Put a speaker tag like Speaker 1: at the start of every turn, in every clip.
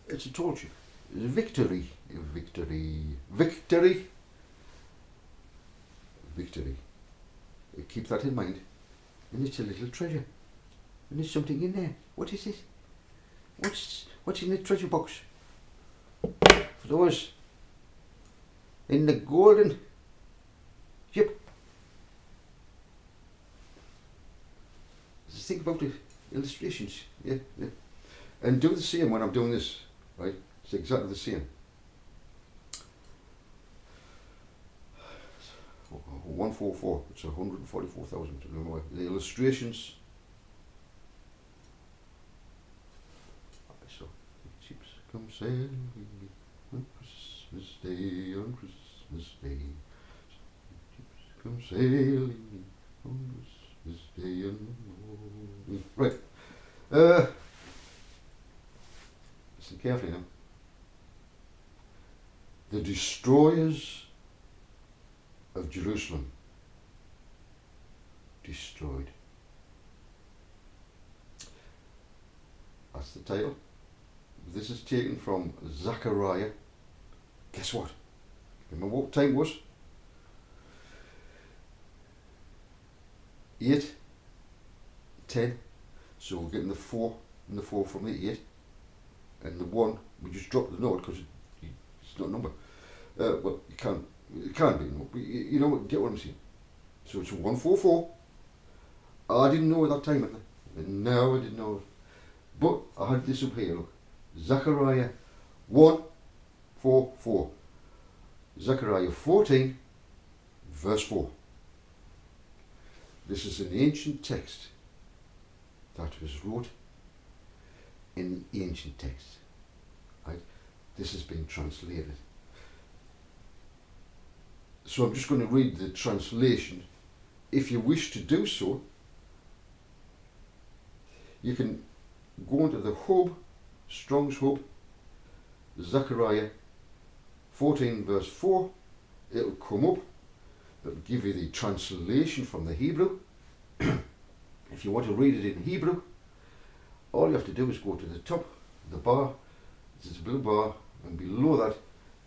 Speaker 1: It's a told you. Victory. Victory. Victory. Victory. Keep that in mind. And it's a little treasure. And there's something in there. What is it? What's in the treasure box? For those in the golden ship. Just think about the illustrations. Yeah. And do the same when I'm doing this. Right? It's exactly the same. 144. It's 144,000. Remember the illustrations. So ships come sailing on Christmas Day, on Christmas Day. Ships come sailing on Christmas Day. Right. Listen carefully now. The destroyers of Jerusalem destroyed. That's the title. This is taken from Zechariah. Guess what? Remember what time it was? 8, 10. So we're getting the 4 and the 4 from the 8. And the 1, we just dropped the note because it's not a number. Well, it can't be a number. But you know, get what I'm saying. So it's 144. I didn't know at that time. And now I didn't know it. But I had this up here, look. Zechariah 1:4:4. Zechariah 14, verse 4. This is an ancient text that was wrote in the ancient text. Right? This has been translated. So I'm just going to read the translation. If you wish to do so, you can go into the Hub, Strong's Hub, Zechariah 14 verse 4. It'll come up. It'll give you the translation from the Hebrew. If you want to read it in Hebrew, all you have to do is go to the top, the bar. There's a blue bar, and below that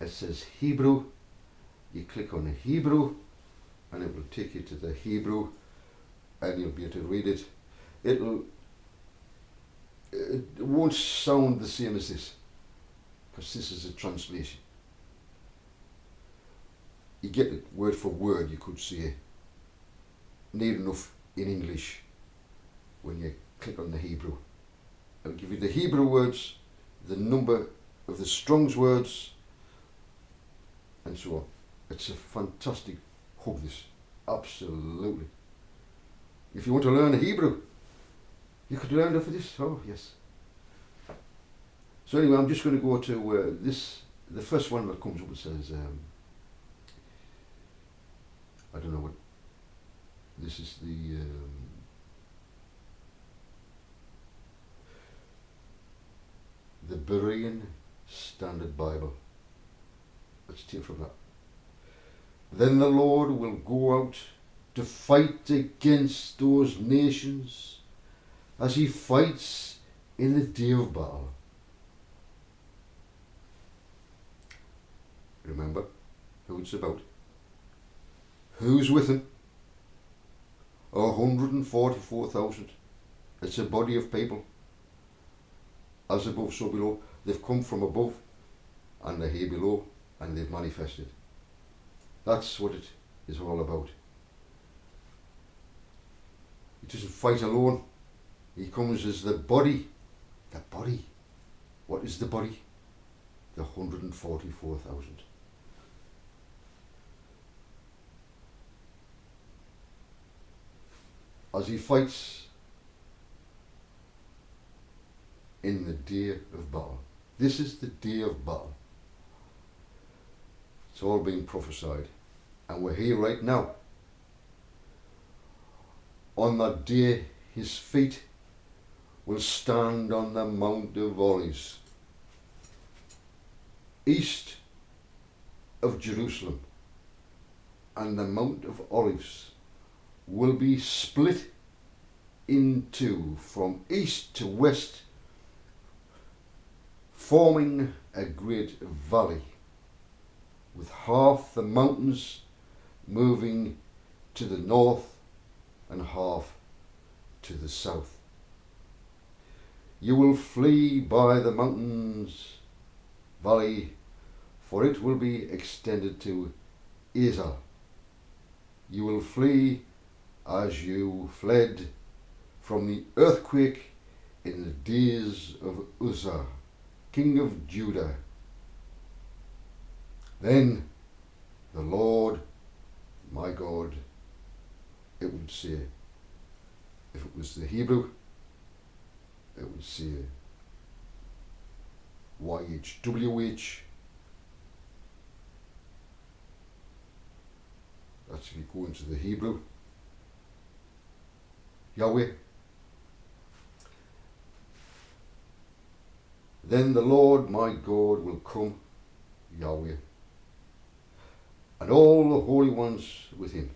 Speaker 1: it says Hebrew. You click on the Hebrew, and it will take you to the Hebrew, and you'll be able to read it. It won't sound the same as this, because this is a translation. You get it word for word, you could say, near enough in English when you click on the Hebrew. It'll give you the Hebrew words, the number of the Strong's words, and so on. It's a fantastic hub, this. Absolutely. If you want to learn Hebrew, you could learn it for this. Oh, yes. So anyway, I'm just going to go to this. The first one that comes up, it says, I don't know what, this is the Berean Standard Bible. Let's take from that. Then the Lord will go out to fight against those nations as he fights in the day of battle. Remember who it's about. Who's with him? 144,000. It's a body of people. As above, so below. They've come from above and they're here below, and they've manifested. That's what it is all about. He doesn't fight alone. He comes as the body. The body. What is the body? The 144,000. As he fights in the day of battle. This is the day of battle. It's all being prophesied. And we're here right now. On that day, his feet will stand on the Mount of Olives, east of Jerusalem. And the Mount of Olives will be split in two from east to west, forming a great valley, with half the mountains moving to the north and half to the south. You will flee by the mountains valley, for it will be extended to Azal. You will flee as you fled from the earthquake in the days of Uzzah, king of Judah. Then the Lord my God, it would say, if it was the Hebrew, it would say YHWH. That's if you go into the Hebrew. Yahweh. Then the Lord my God will come, Yahweh, and all the holy ones with him.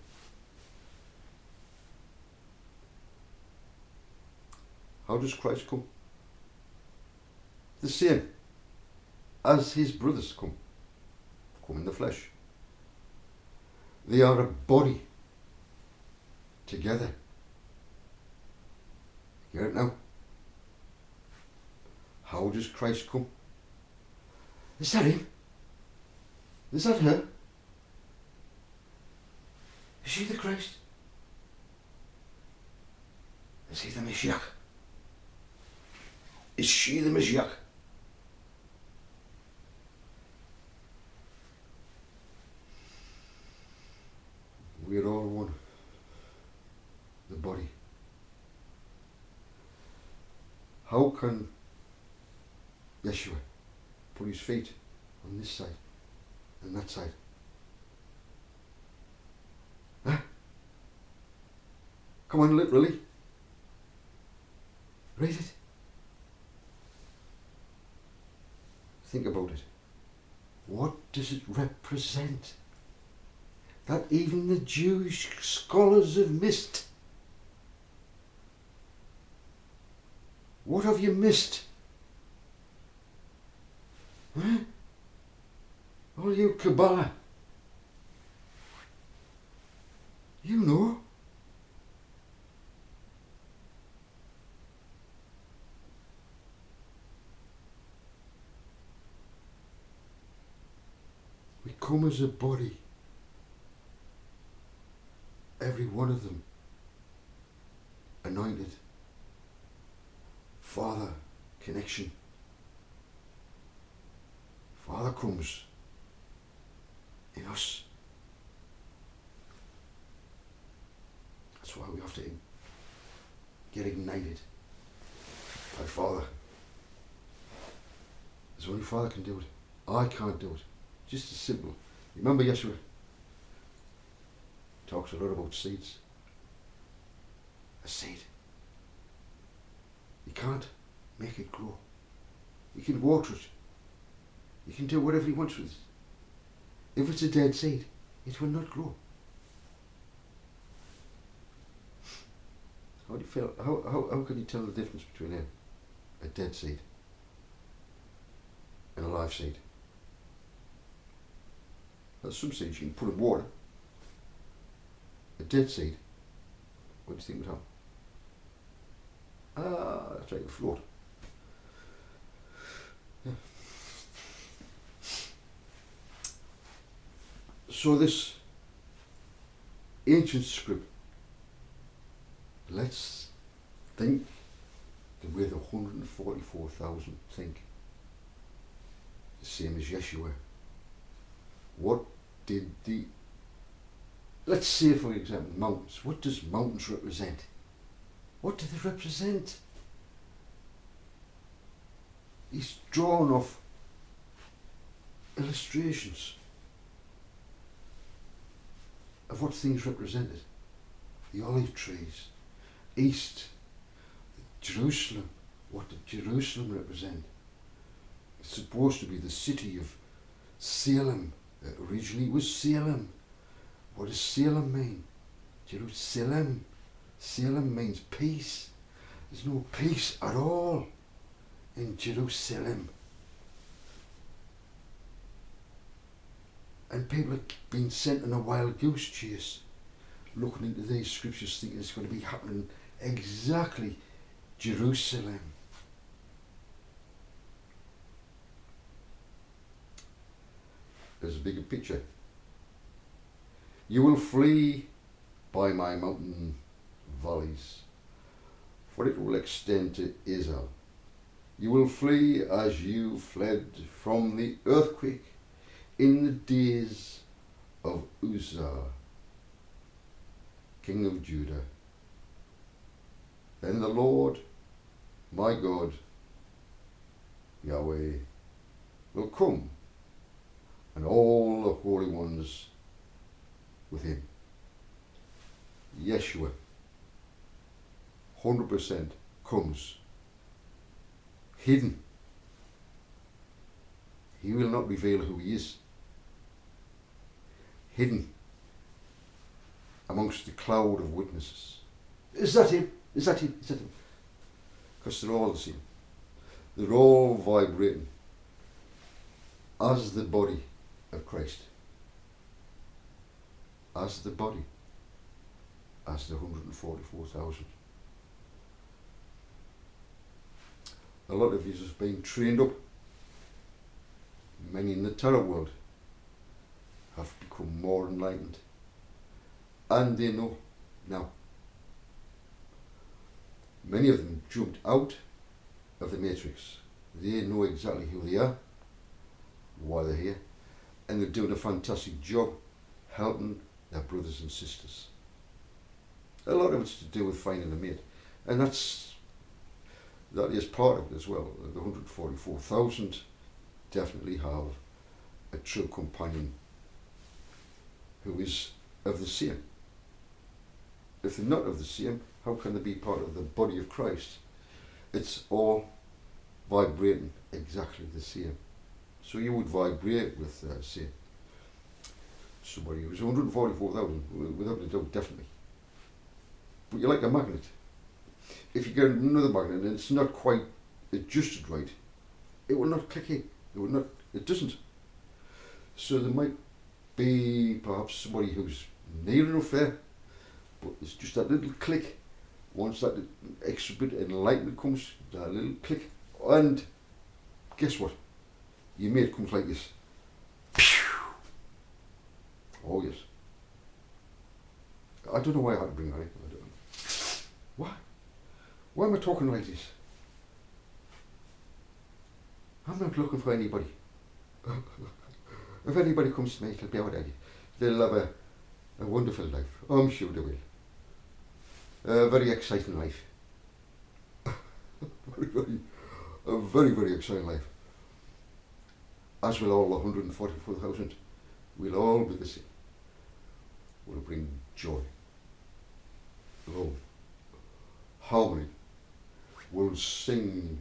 Speaker 1: How does Christ come? The same as his brothers come in the flesh. They are a body together. You get it now? How does Christ come? Is that him? Is that her? Is she the Christ? Is he the Mashiach? Is she the Mashiach? We're all one. The body. How can Yeshua put his feet on this side and that side? Huh? Come on, literally. Read it. Think about it. What does it represent? That even the Jewish scholars have missed. What have you missed? Huh? All you Kabbalah. You know. We come as a body. Every one of them anointed. Father connection. Father comes in us. That's why we have to get ignited by Father. There's only Father can do it. I can't do it. Just as simple. Remember Yeshua talks a lot about seeds. A seed. You can't make it grow. You can water it. You can do whatever he wants with it. If it's a dead seed, it will not grow. How do you feel? How can you tell the difference between a dead seed and a live seed? There's some seeds you can put in water. A dead seed, what do you think would happen? That's right, it would float. Yeah. So this ancient script, let's think the way the 144,000 think. The same as Yeshua. What did let's say for example mountains. What does mountains represent? What do they represent? He's drawn off illustrations of what things represented. The olive trees, east, Jerusalem. What did Jerusalem represent? It's supposed to be the city of Salem. Originally it was Salem. What does Salem mean? Jerusalem. Salem means peace. There's no peace at all in Jerusalem. people are being sent on a wild goose chase, looking into these scriptures thinking it's going to be happening exactly Jerusalem. There's a bigger picture. You will flee by my mountain valleys, for it will extend to Israel. You will flee as you fled from the earthquake in the days of Uzzah, king of Judah. Then the Lord, my God, Yahweh, will come, and all the holy ones with him. Yeshua, 100% comes hidden. He will not reveal who he is. Hidden amongst the cloud of witnesses. Is that him? Is that him? Is that him? Because they're all the same. They're all vibrating as the body of Christ. As the body. As the 144,000. A lot of you have been trained up. Many in the terror world have become more enlightened. And they know now. Many of them jumped out of the matrix. They know exactly who they are, why they're here, and they're doing a fantastic job helping their brothers and sisters. A lot of it's to do with finding a mate, and that is part of it as well. The 144,000 definitely have a true companion who is of the same. If they're not of the same, how can they be part of the body of Christ? It's all vibrating exactly the same. So you would vibrate with, say, somebody who's 144,000, without a doubt, definitely. But you're like a magnet. If you get another magnet and it's not quite adjusted right, it will not click in. It doesn't. So there might be perhaps somebody who's near enough there, but it's just that little click. Once that extra bit of enlightenment comes, that little click, and guess what? Your mate comes like this. Oh yes. I don't know why I had to bring that in. I don't know. Why? Why am I talking like this? I'm not looking for anybody. If anybody comes to me, it'll be our daddy. They'll have a wonderful life. I'm sure they will. A very exciting life. A very, very exciting life. As will all the 144,000. We'll all be the same. We'll bring joy, love, harmony. We'll sing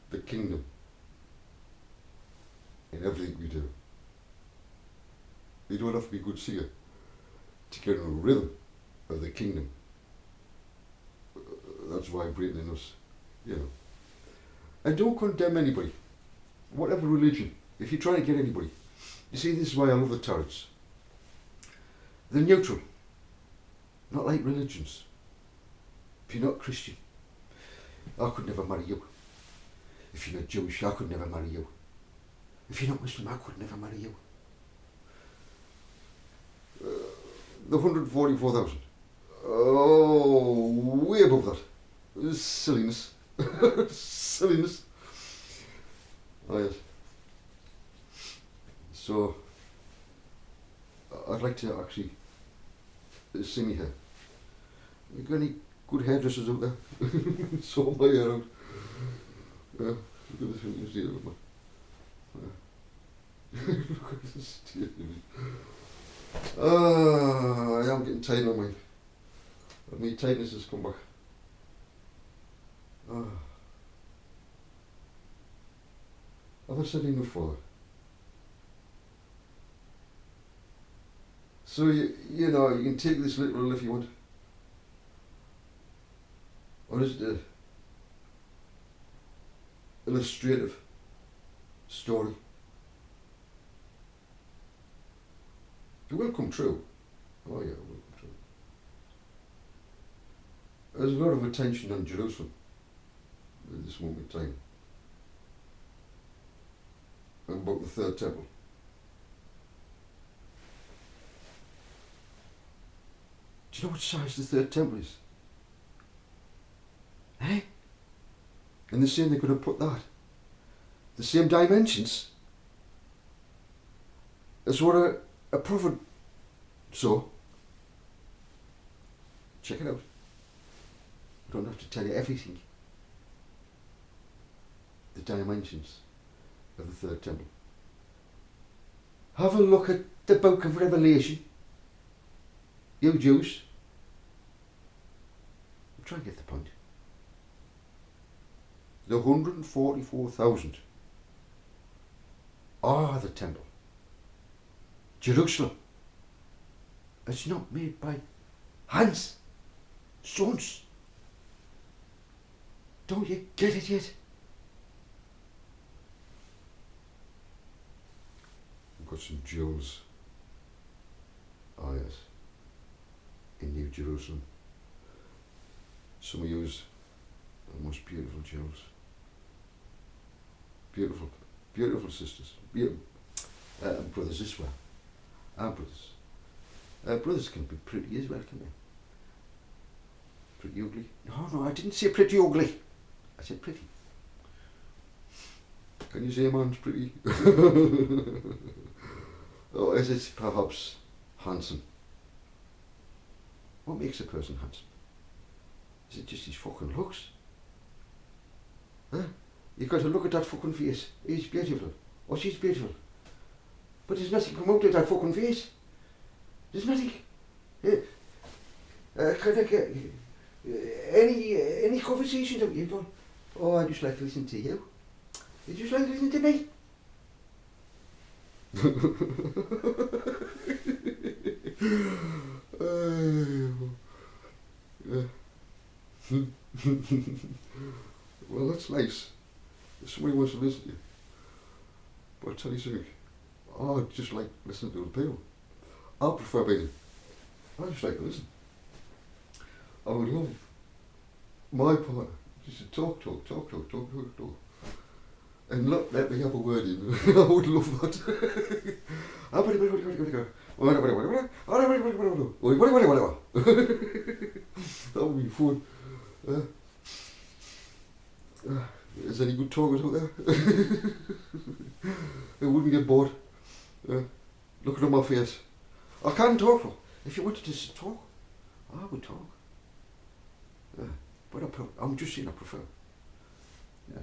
Speaker 1: the kingdom in everything we do. You don't have to be a good singer to get in a rhythm of the kingdom. That's vibrating in us, you know. And don't condemn anybody, whatever religion. If you're trying to get anybody, you see, this is why I love the tarots. They're neutral, not like religions. If you're not Christian, I could never marry you. If you're not Jewish, I could never marry you. If you're not Muslim, I could never marry you. The 144,000. Oh, way above that. Silliness. Silliness. Oh yes. So, I'd like to actually see me hair. You got any good hairdressers out there? Sort my hair out. Look at this one, you see it with my... Look at this. I am getting tired on mine. My tightness has come back. Have I said enough for that? So you know, you can take this literal if you want. Or is it a illustrative story? It will come true. Oh yeah, it will come true. There's a lot of attention on Jerusalem at this moment in time about the third temple. Do you know what size the third temple is? Eh? And they're saying they're going to put that, the same dimensions as what a prophet saw. Check it out. I don't have to tell you everything. The dimensions of the third temple. Have a look at the book of Revelation. You Jews. I'm trying to get the point. The 144,000 are the temple. Jerusalem. It's not made by hands, sons. Don't you get it yet? We've got some jewels. Oh yes. In New Jerusalem. Some of you's the most beautiful jewels. Beautiful, beautiful sisters. Brothers as well. Our brothers. Brothers can be pretty as well, can they? Pretty ugly. No, I didn't say pretty ugly. I said pretty. Can you say a man's pretty? Or is it perhaps handsome? What makes a person handsome? Is it just his fucking looks? Huh? You've got to look at that fucking face. He's beautiful. Or she's beautiful. But there's nothing come out of that fucking face. There's nothing. Can I get any conversations that you've done? Oh, I just like to listen to you. You just like to listen to me. Well, that's nice. If somebody wants to listen to you. But I'll tell you something. I just like listening to other people. I prefer being. I just like to listen. I would love my partner just to talk. And look, let me have a word in. I would love that. That would be fun. Is any good talkers out there? I wouldn't get bored. Looking at my face. I can talk though. If you wanted to talk, I would talk. But I'm just saying I prefer. Yeah.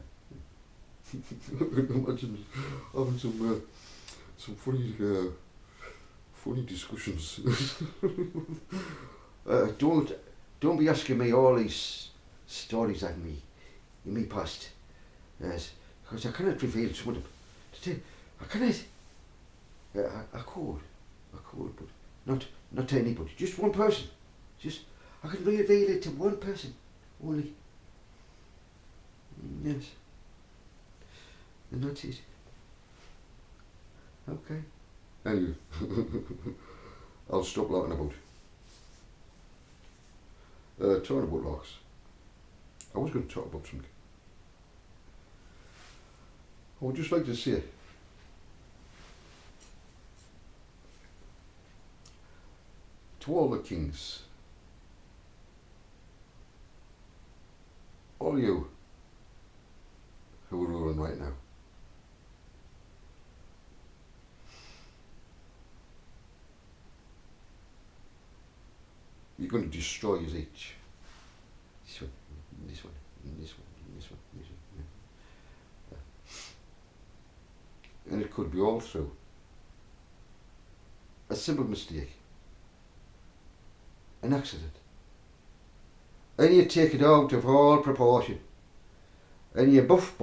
Speaker 1: I can imagine having some funny discussions. Don't be asking me all these stories of me in my past. Yes, because I cannot reveal some of them. I cannot. I could, but not to anybody. Just one person. I can reveal it to one person only. Yes. And that's it. Okay. Anyway, I'll stop laughing about. Talking about larks. I was going to talk about something. I would just like to say to all the kings, all you who are ruling right now, you're going to destroy us each. This one, this one, this one, this one, this one. Yeah. And it could be all through a simple mistake, an accident. And you take it out of all proportion. And you buff.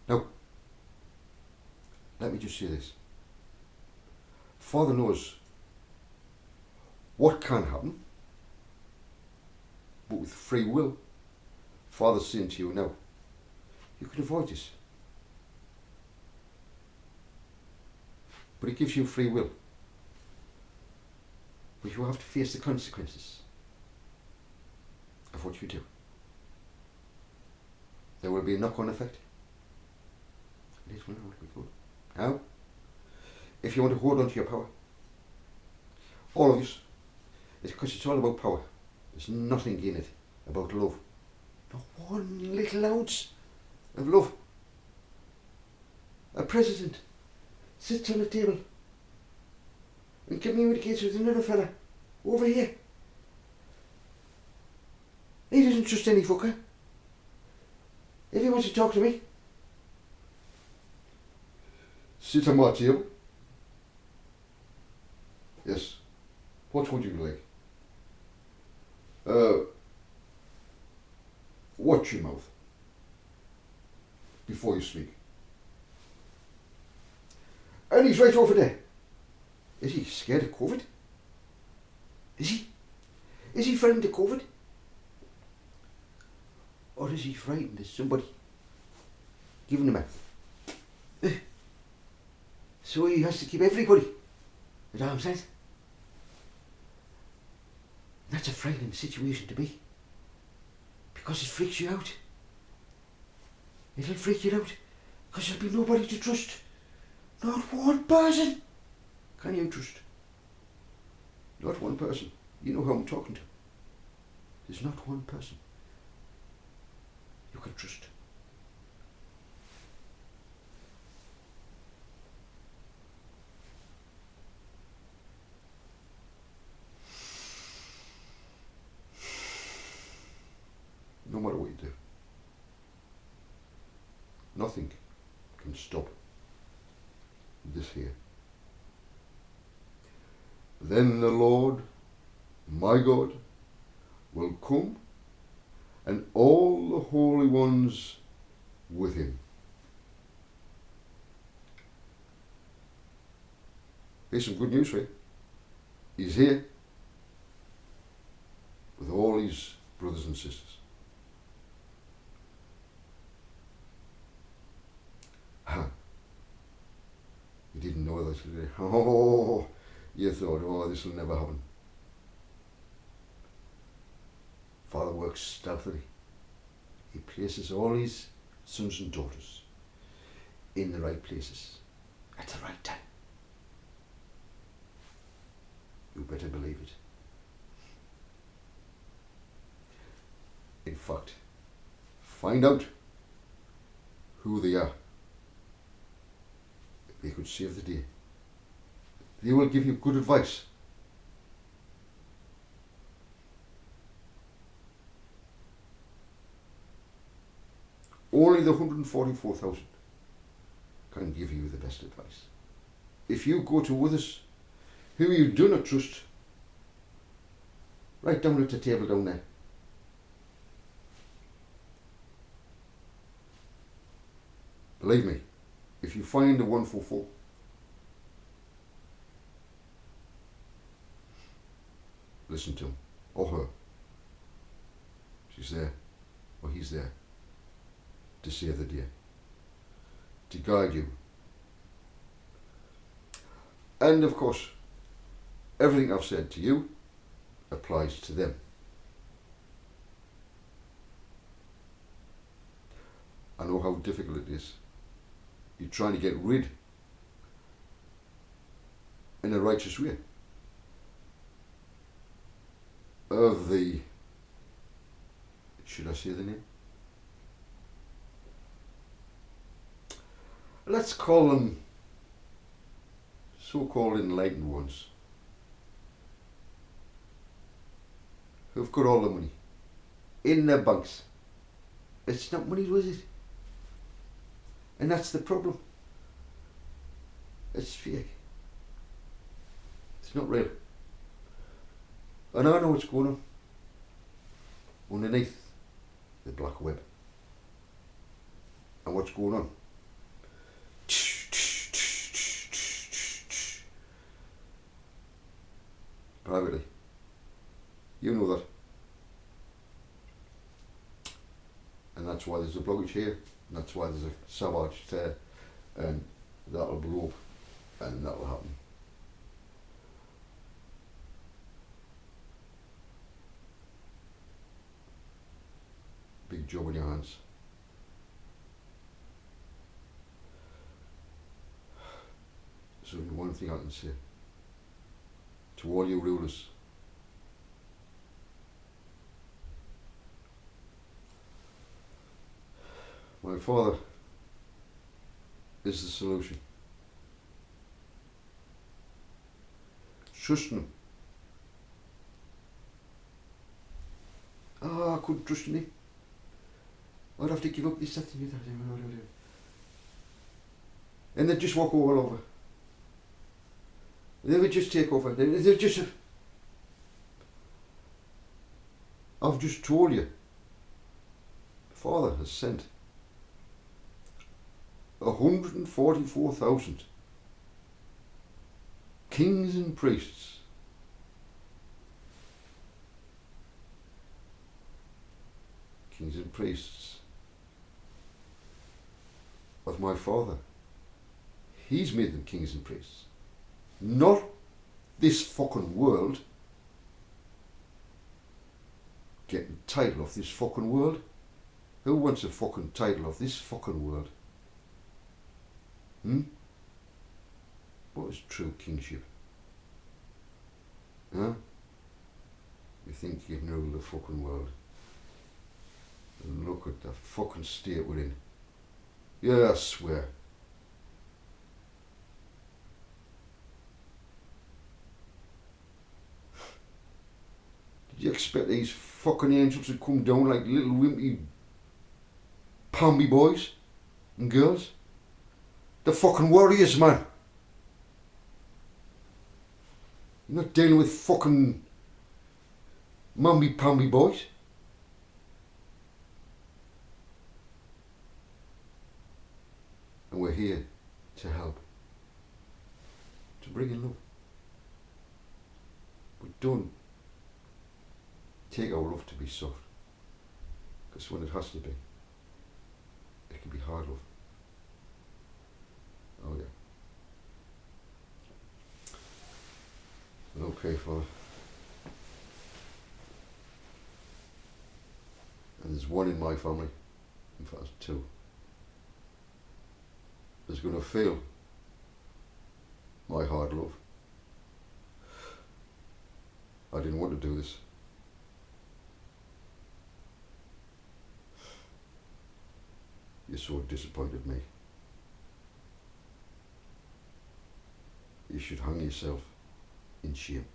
Speaker 1: Now, let me just say this. Father knows what can happen, but with free will, Father's saying to you now, You can avoid this. But it gives you free will. But you have to face the consequences of what you do. There will be a knock-on effect. This will not be good. Now, if you want to hold on to your power, all of us, it's because it's all about power. There's nothing in it about love. Not one little ounce of love. A president sits on a table and communicates with another fella over here. He doesn't trust any fucker. If he wants to talk to me, sit on my table. Yes. What would you like? Watch your mouth before you speak. And he's right over there. Is he scared of COVID? Is he? Is he frightened of COVID? Or is he frightened of somebody giving him a... So he has to keep everybody at arm's length? That's a frightening situation to be. Because it freaks you out. It'll freak you out. Because there'll be nobody to trust. Not one person can you trust. Not one person. You know who I'm talking to. There's not one person you can trust. No matter what you do, nothing can stop this here. Then the Lord, my God, will come, and all the holy ones with him. Here's some good news for you. He's here with all his brothers and sisters. You didn't know that today. Oh, you thought, oh, this will never happen. Father works stealthily. He places all his sons and daughters in the right places at the right time. You better believe it. In fact, find out who they are. They could save the day. They will give you good advice. Only the 144,000 can give you the best advice. If you go to others who you do not trust, right down at the table down there, believe me, if you find a 144, listen to him or her. She's there or he's there to save the day, to guide you. And of course, everything I've said to you applies to them. I know how difficult it is. You're trying to get rid in a righteous way of the, should I say the name? Let's call them so-called enlightened ones who've got all the money in their banks. It's not money, was it? And that's the problem. It's fake. It's not real. And I know what's going on underneath the black web. And what's going on? Privately. You know that. And that's that's why there's a blockage here, and that's why there's a savage there, and that'll blow up, and that'll happen. Big job on your hands. There's only one thing I can say to all you rulers. My Father is the solution. Trust in him. I couldn't trust in him. I'd have to give up this, that, and that. And they'd just walk all over. They would just take over. They'd just... I've just told you. Father has sent 144,000 kings and priests. Kings and priests of my Father. He's made them kings and priests. Not this fucking world getting title of this fucking world. Who wants a fucking title of this fucking world? What is true kingship? Huh? You think you can rule the fucking world? And look at the fucking state we're in. Yeah, I swear. Did you expect these fucking angels to come down like little wimpy palmy boys and girls? The fucking warriors, man. You're not dealing with fucking mamby-pamby boys. And we're here to help. To bring in love. But don't take our love to be soft. Because when it has to be, it can be hard love. Oh yeah. Okay, Father. And there's one in my family, in fact there's two, that's going to feel my hard love. I didn't want to do this. You so disappointed me. You should hang yourself in shame.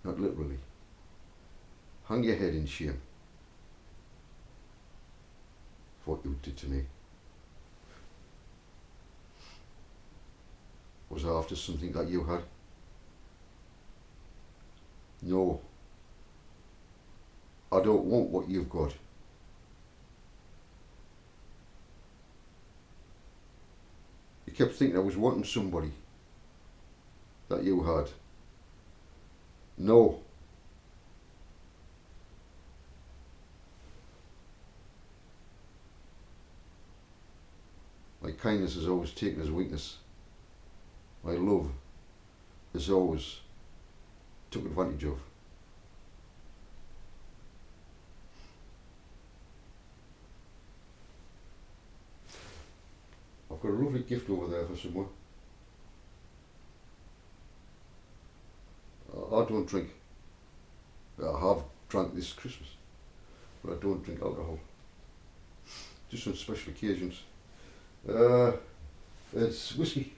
Speaker 1: Not literally. Hang your head in shame for what you did to me. Was I after something that you had? No. I don't want what you've got. You kept thinking I was wanting somebody that you had. No. My kindness is always taken as weakness. My love is always took advantage of. I've got a lovely gift over there for someone. I don't drink. I have drank this Christmas, but I don't drink alcohol. Just on special occasions. It's whiskey.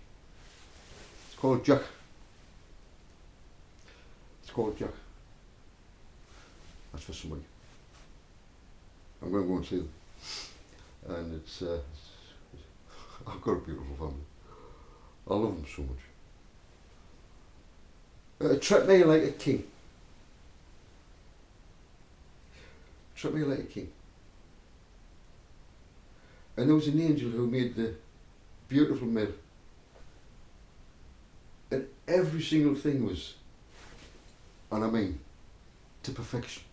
Speaker 1: It's called Jack. It's called Jack. That's for somebody. I'm going to go and see them. And it's I've got a beautiful family. I love them so much. Treat me like a king. Treat me like a king. And there was an angel who made the beautiful meal. And every single thing was, and I mean, to perfection.